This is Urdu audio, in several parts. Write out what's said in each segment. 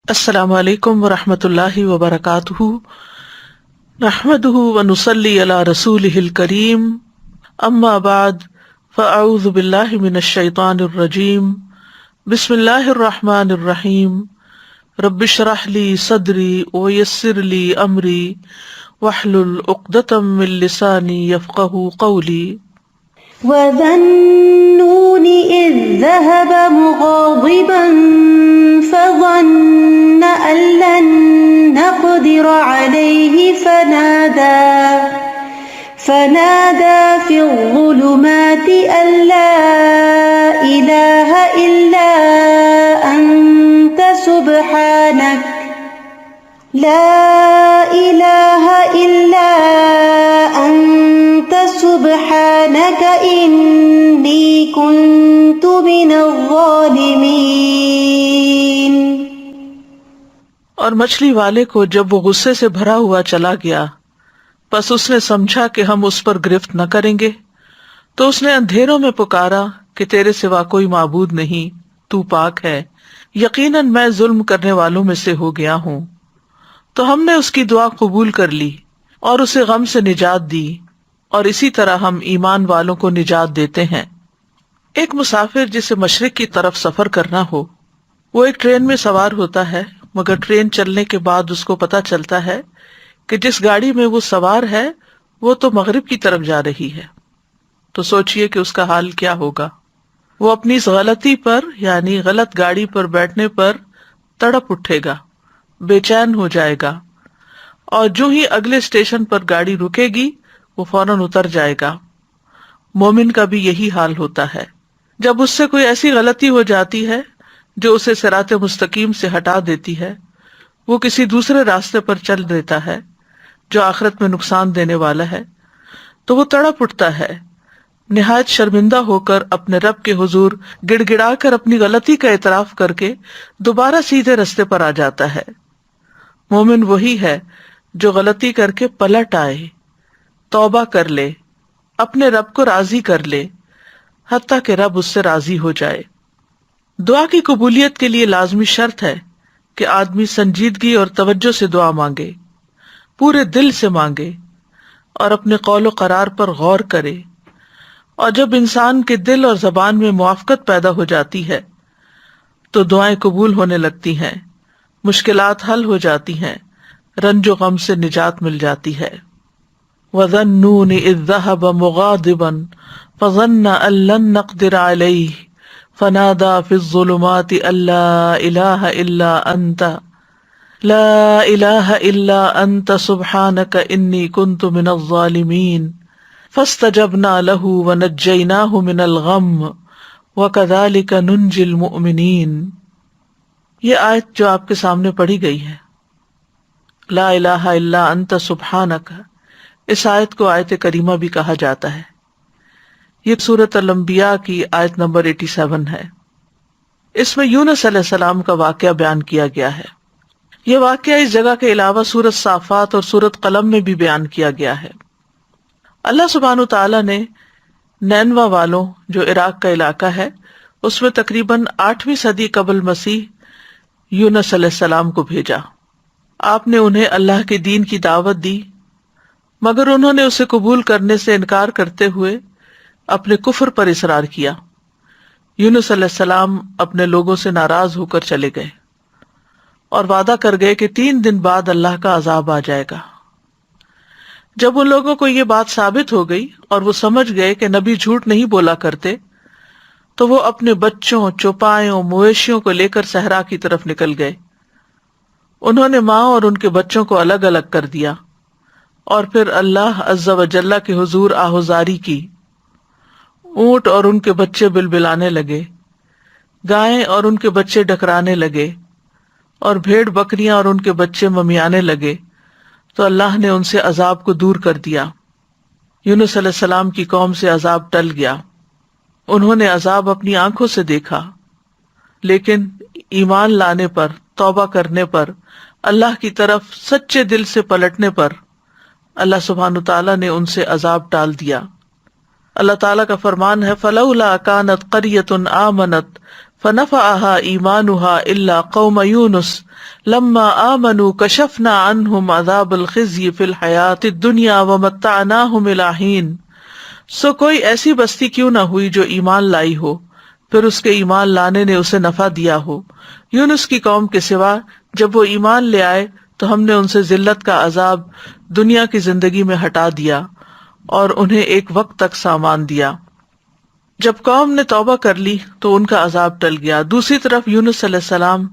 السلام علیکم ورحمۃ اللہ وبرکاتہ، نحمدہ ونصلی علی رسولہ الکریم، اما بعد فاعوذ باللہ من الشیطان الرجیم، بسم اللہ الرحمن الرحیم، رب اشرح لی صدری ویسر لی امری واحلل عقدۃ من لسانی یفقہوا قولی۔ وَذَا النُّونِ إِذ ذَّهَبَ مُغَاضِبًا فَظَنَّ أَن لَّن نَّقْدِرَ عَلَيْهِ فَنَادَىٰ فِي الظُّلُمَاتِ أَن لَّا إِلَٰهَ إِلَّا أَنتَ سُبْحَانَكَ إِنِّي كُنتُ مِنَ الظَّالِمِينَ۔ اور مچھلی والے کو جب وہ غصے سے بھرا ہوا چلا گیا، پس اس نے سمجھا کہ ہم اس پر گرفت نہ کریں گے، تو اس نے اندھیروں میں پکارا کہ تیرے سوا کوئی معبود نہیں، تو پاک ہے، یقیناً میں ظلم کرنے والوں میں سے ہو گیا ہوں۔ تو ہم نے اس کی دعا قبول کر لی اور اسے غم سے نجات دی، اور اسی طرح ہم ایمان والوں کو نجات دیتے ہیں۔ ایک مسافر جسے مشرق کی طرف سفر کرنا ہو، وہ ایک ٹرین میں سوار ہوتا ہے، مگر ٹرین چلنے کے بعد اس کو پتہ چلتا ہے کہ جس گاڑی میں وہ سوار ہے وہ تو مغرب کی طرف جا رہی ہے، تو سوچئے کہ اس کا حال کیا ہوگا۔ وہ اپنی اس غلطی پر یعنی غلط گاڑی پر بیٹھنے پر تڑپ اٹھے گا، بے چین ہو جائے گا، اور جو ہی اگلے اسٹیشن پر گاڑی رکے گی وہ فوراً اتر جائے گا۔ مومن کا بھی یہی حال ہوتا ہے، جب اس سے کوئی ایسی غلطی ہو جاتی ہے جو اسے صراط مستقیم سے ہٹا دیتی ہے، وہ کسی دوسرے راستے پر چل دیتا ہے جو آخرت میں نقصان دینے والا ہے، تو وہ تڑپ اٹھتا ہے، نہایت شرمندہ ہو کر اپنے رب کے حضور گڑ گڑا کر اپنی غلطی کا اعتراف کر کے دوبارہ سیدھے رستے پر آ جاتا ہے۔ مومن وہی ہے جو غلطی کر کے پلٹ آئے، توبہ کر لے، اپنے رب کو راضی کر لے، حتیٰ کہ رب اس سے راضی ہو جائے۔ دعا کی قبولیت کے لیے لازمی شرط ہے کہ آدمی سنجیدگی اور توجہ سے دعا مانگے، پورے دل سے مانگے، اور اپنے قول و قرار پر غور کرے۔ اور جب انسان کے دل اور زبان میں موافقت پیدا ہو جاتی ہے تو دعائیں قبول ہونے لگتی ہیں، مشکلات حل ہو جاتی ہیں، رنج و غم سے نجات مل جاتی ہے۔ وَذَا النُّونِ إِذ ذَّهَبَ مُغَاضِبًا فَظَنَّ أَن لَّن نَّقْدِرَ عَلَيْهِ فَنَادَىٰ فِي الظُّلُمَاتِ أَن لَّا إِلَٰهَ إِلَّا أَنتَ سُبْحَانَكَ إِنِّي كُنتُ مِنَ الظَّالِمِينَ فَاسْتَجَبْنَا لَهُ وَنَجَّيْنَاهُ مِنَ الْغَمِّ وَكَذَٰلِكَ نُنجِي الْمُؤْمِنِينَ۔ یہ آیت جو آپ کے سامنے پڑھی گئی ہے، لا الہ الا انت سبحانک، اس آیت کو آیت کریمہ بھی کہا جاتا ہے۔ یہ سورۃ الانبیاء کی آیت نمبر 87 ہے۔ اس میں یونس علیہ السلام کا واقعہ بیان کیا گیا ہے۔ یہ واقعہ اس جگہ کے علاوہ سورۃ صافات اور سورۃ قلم میں بھی بیان کیا گیا ہے۔ اللہ سبحانہ وتعالیٰ نے نینوا والوں جو عراق کا علاقہ ہے، اس میں تقریباً 8ویں صدی قبل مسیح یونس علیہ السلام کو بھیجا۔ آپ نے انہیں اللہ کے دین کی دعوت دی، مگر انہوں نے اسے قبول کرنے سے انکار کرتے ہوئے اپنے کفر پر اصرار کیا۔ یونس علیہ السلام اپنے لوگوں سے ناراض ہو کر چلے گئے اور وعدہ کر گئے کہ 3 دن بعد اللہ کا عذاب آ جائے گا۔ جب ان لوگوں کو یہ بات ثابت ہو گئی اور وہ سمجھ گئے کہ نبی جھوٹ نہیں بولا کرتے، تو وہ اپنے بچوں، چوپایوں، مویشیوں کو لے کر صحرا کی طرف نکل گئے۔ انہوں نے ماں اور ان کے بچوں کو الگ الگ کر دیا، اور پھر اللہ عز و جل کے حضور آہوزاری کی۔ اونٹ اور ان کے بچے بلبلانے لگے، گائیں اور ان کے بچے ڈکرانے لگے، اور بھیڑ بکریاں اور ان کے بچے ممیانے لگے، تو اللہ نے ان سے عذاب کو دور کر دیا۔ یونس علیہ السلام کی قوم سے عذاب ٹل گیا، انہوں نے عذاب اپنی آنکھوں سے دیکھا، لیکن ایمان لانے پر، توبہ کرنے پر، اللہ کی طرف سچے دل سے پلٹنے پر اللہ سبحانہ تعالیٰ نے ان سے عذاب ٹال دیا۔ اللہ تعالیٰ کا فرمان ہے، فَلَوْلَا كَانَتْ قَرْيَةٌ آمَنَتْ فنفعها ایمانها الا قوم یونس لما آمنوا کشفنا عنہم عذاب الخزي فی الحیاۃ الدنیا ومتعناہم الی حین. سو کوئی ایسی بستی کیوں نہ ہوئی جو ایمان لائی ہو پھر اس کے ایمان لانے نے اسے نفع دیا ہو، یونس کی قوم کے سوا. جب وہ ایمان لے آئے تو ہم نے ان سے ذلت کا عذاب دنیا کی زندگی میں ہٹا دیا اور انہیں ایک وقت تک سامان دیا. جب قوم نے توبہ کر لی تو ان کا عذاب ٹل گیا. دوسری طرف یونس علیہ السلام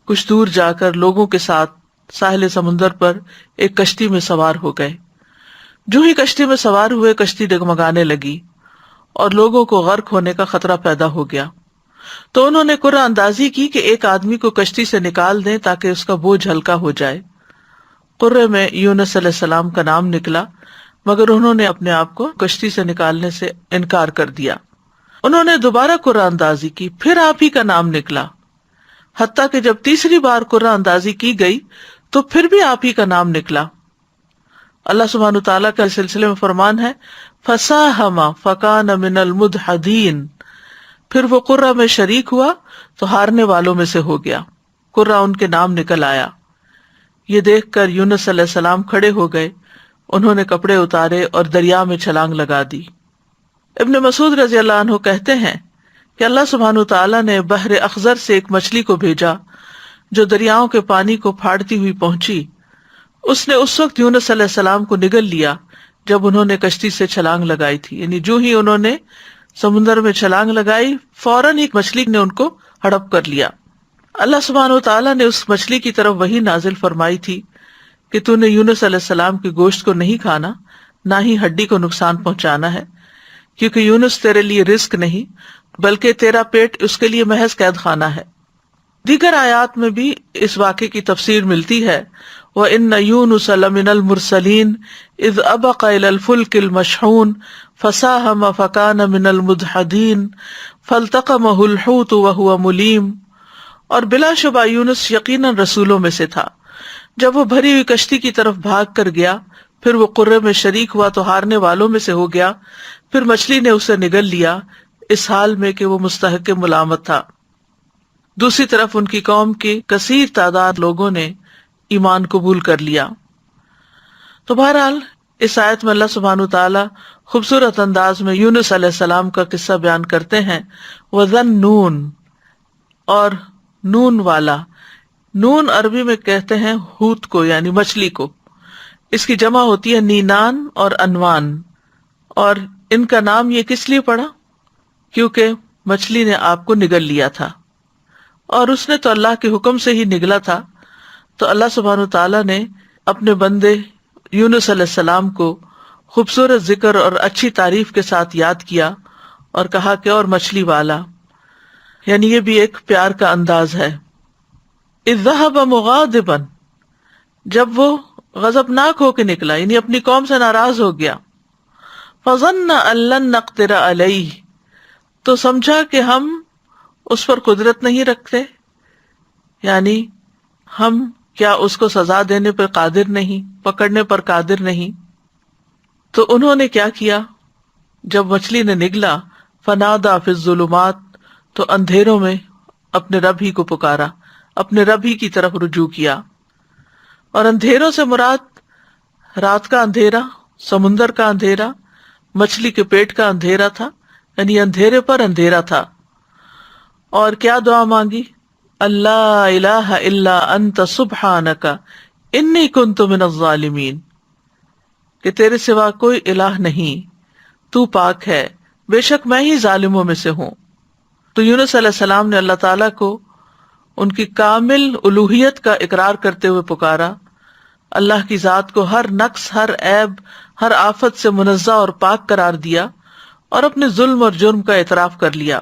کچھ دور جا کر لوگوں کے ساتھ ساحل سمندر پر ایک کشتی میں سوار ہو گئے. جو ہی کشتی میں سوار ہوئے کشتی ڈگمگانے لگی اور لوگوں کو غرق ہونے کا خطرہ پیدا ہو گیا. تو انہوں نے قرعہ اندازی کی کہ ایک آدمی کو کشتی سے نکال دیں تاکہ اس کا بوجھ ہلکا ہو جائے. قرعے میں یونس علیہ السلام کا نام نکلا، مگر انہوں نے اپنے آپ کو کشتی سے نکالنے سے انکار کر دیا. انہوں نے دوبارہ قرعہ اندازی کی، پھر آپ ہی کا نام نکلا، حتیٰ کہ جب تیسری بار قرعہ اندازی کی گئی تو پھر بھی آپ ہی کا نام نکلا. اللہ سبحانہ تعالیٰ کا اس سلسلے میں فرمان ہے فَسَاهَمَ فَكَانَ مِنَ الْمُدْحَضِينَ. پھر وہ قرعہ میں شریک ہوا تو ہارنے والوں میں سے ہو گیا، قرعہ ان کے نام نکل آیا. یہ دیکھ کر یونس علیہ السلام کھڑے ہو گئے، انہوں نے کپڑے اتارے اور دریا میں چھلانگ لگا دی. ابن مسعود رضی اللہ عنہ کہتے ہیں کہ اللہ سبحانہ تعالیٰ نے بحر اخضر سے ایک مچھلی کو بھیجا جو دریاؤں کے پانی کو پھاڑتی ہوئی پہنچی. اس نے اس وقت یونس علیہ السلام کو نگل لیا جب انہوں نے کشتی سے چھلانگ لگائی تھی. یعنی جو ہی انہوں نے سمندر میں چھلانگ لگائی فوراً ہی مچھلی نے ان کو ہڑپ کر لیا. اللہ سبحانہ وتعالیٰ نے اس مچھلی کی طرف وحی نازل فرمائی تھی کہ تو نے یونس علیہ السلام کے گوشت کو نہیں کھانا، نہ ہی ہڈی کو نقصان پہنچانا ہے، کیونکہ یونس تیرے لیے رزق نہیں بلکہ تیرا پیٹ اس کے لیے محض قید خانہ ہے. دیگر آیات میں بھی اس واقعے کی تفسیر ملتی ہے وَإِنَّ يُونُسَ لَمِنَ الْمُرْسَلِينَ إِذْ أَبَقَ إِلَى الْفُلْكِ الْمَشْحُونِ فَسَاهَمَ فَكَانَ مِنَ الْمُدْحَضِينَ فَالْتَقَمَهُ الْحُوتُ وَهُوَ مُلِيمٌ. اور بلا شبہ یونس یقیناً رسولوں میں سے تھا. جب وہ بھری ہوئی کشتی کی طرف بھاگ کر گیا پھر وہ قرعے میں شریک ہوا تو ہارنے والوں میں سے ہو گیا. پھر مچھلی نے اسے نگل لیا اس حال میں کہ وہ مستحق ملامت تھا. دوسری طرف ان کی قوم کی کثیر تعداد لوگوں نے ایمان قبول کر لیا. تو بہرحال اس آیت میں اللہ سبحانہ تعالیٰ خوبصورت انداز میں یونس علیہ السلام کا قصہ بیان کرتے ہیں. وَذَنُّونَ، اور نون والا. نون عربی میں کہتے ہیں ہوت کو، یعنی مچھلی کو. اس کی جمع ہوتی ہے نینان اور انوان. اور ان کا نام یہ کس لیے پڑا؟ کیونکہ مچھلی نے آپ کو نگل لیا تھا اور اس نے تو اللہ کے حکم سے ہی نگلا تھا. تو اللہ سبحانہ تعالیٰ نے اپنے بندے یونس علیہ السلام کو خوبصورت ذکر اور اچھی تعریف کے ساتھ یاد کیا اور کہا کہ اور مچھلی والا، یعنی یہ بھی ایک پیار کا انداز ہے. اذ ذهب مغاضبا، جب وہ غضبناک ہو کے نکلا یعنی اپنی قوم سے ناراض ہو گیا. فظن ان لن نقدر علیہ، تو سمجھا کہ ہم اس پر قدرت نہیں رکھتے، یعنی ہم کیا اس کو سزا دینے پر قادر نہیں، پکڑنے پر قادر نہیں. تو انہوں نے کیا کیا، جب مچھلی نے نگلا فنادا فی الظلمات، تو اندھیروں میں اپنے رب ہی کو پکارا، اپنے رب ہی کی طرف رجوع کیا. اور اندھیروں سے مراد رات کا اندھیرا، سمندر کا اندھیرا، مچھلی کے پیٹ کا اندھیرا تھا، یعنی اندھیرے پر اندھیرا تھا. اور کیا دعا مانگی؟ اللہ الہ الا انت سبحانک انی کنت من الظالمین، کہ تیرے سوا کوئی الہ نہیں، تو پاک ہے، بے شک میں ہی ظالموں میں سے ہوں. تو یونس علیہ السلام نے اللہ تعالیٰ کو ان کی کامل الوہیت کا اقرار کرتے ہوئے پکارا، اللہ کی ذات کو ہر نقص، ہر عیب، ہر آفت سے منزہ اور پاک قرار دیا اور اپنے ظلم اور جرم کا اعتراف کر لیا.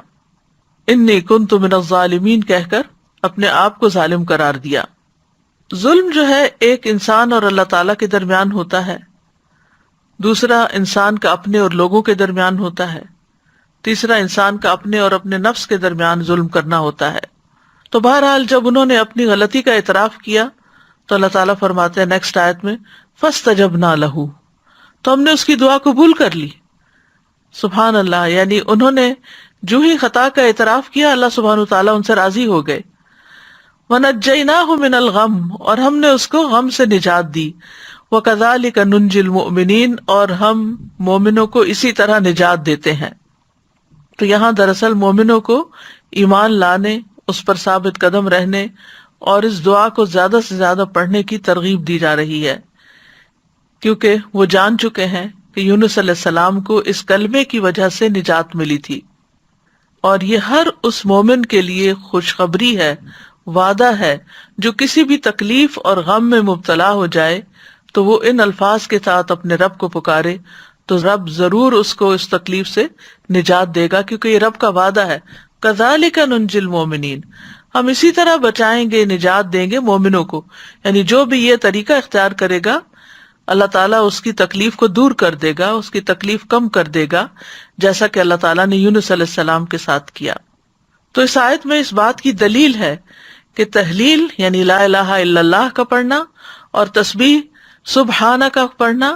انی کنت من الظالمین کہہ کر اپنے آپ کو ظالم قرار دیا. ظلم جو ہے ایک انسان اور اللہ تعالیٰ کے درمیان ہوتا ہے، دوسرا انسان کا اپنے اور لوگوں کے درمیان ہوتا ہے، تیسرا انسان کا اپنے اور اپنے نفس کے درمیان ظلم کرنا ہوتا ہے. تو بہرحال جب انہوں نے اپنی غلطی کا اعتراف کیا تو اللہ تعالیٰ فرماتے ہیں نیکسٹ آیت میں فَاسْتَجَبْنَا لَهُ، تو ہم نے اس کی دعا قبول کر لی. سبحان اللہ، یعنی انہوں نے جو ہی خطا کا اعتراف کیا اللہ سبحانہ وتعالیٰ ان سے راضی ہو گئے. وَنَجَّيْنَاهُ مِنَ الْغَمِّ، اور ہم نے اس کو غم سے نجات دی. وَكَذَلِكَ نُنْجِي الْمُؤْمِنِينَ، اور ہم مومنوں کو اسی طرح نجات دیتے ہیں. تو یہاں دراصل مومنوں کو ایمان لانے، اس پر ثابت قدم رہنے اور اس دعا کو زیادہ سے زیادہ پڑھنے کی ترغیب دی جا رہی ہے، کیونکہ وہ جان چکے ہیں کہ یونس علیہ السلام کو اس کلمے کی وجہ سے نجات ملی تھی. اور یہ ہر اس مومن کے لیے خوشخبری ہے، وعدہ ہے، جو کسی بھی تکلیف اور غم میں مبتلا ہو جائے تو وہ ان الفاظ کے ساتھ اپنے رب کو پکارے تو رب ضرور اس کو اس تکلیف سے نجات دے گا، کیونکہ یہ رب کا وعدہ ہے. کذالک ننجی المؤمنین، ہم اسی طرح بچائیں گے، نجات دیں گے مومنوں کو. یعنی جو بھی یہ طریقہ اختیار کرے گا اللہ تعالیٰ اس کی تکلیف کو دور کر دے گا، اس کی تکلیف کم کر دے گا، جیسا کہ اللہ تعالیٰ نے یونس علیہ السلام کے ساتھ کیا. تو اس آیت میں اس بات کی دلیل ہے کہ تحلیل یعنی لا الہ الا اللہ کا پڑھنا اور تسبیح سبحانہ کا پڑھنا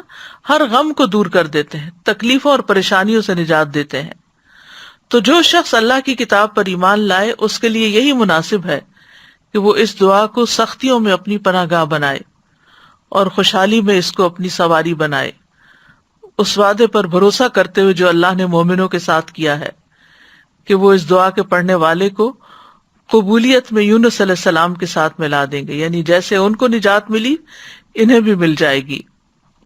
ہر غم کو دور کر دیتے ہیں، تکلیفوں اور پریشانیوں سے نجات دیتے ہیں. تو جو شخص اللہ کی کتاب پر ایمان لائے اس کے لیے یہی مناسب ہے کہ وہ اس دعا کو سختیوں میں اپنی پناہ گاہ بنائے اور خوشحالی میں اس کو اپنی سواری بنائے، اس وعدے پر بھروسہ کرتے ہوئے جو اللہ نے مومنوں کے ساتھ کیا ہے کہ وہ اس دعا کے پڑھنے والے کو قبولیت میں یونس علیہ السلام کے ساتھ ملا دیں گے. یعنی جیسے ان کو نجات ملی انہیں بھی مل جائے گی.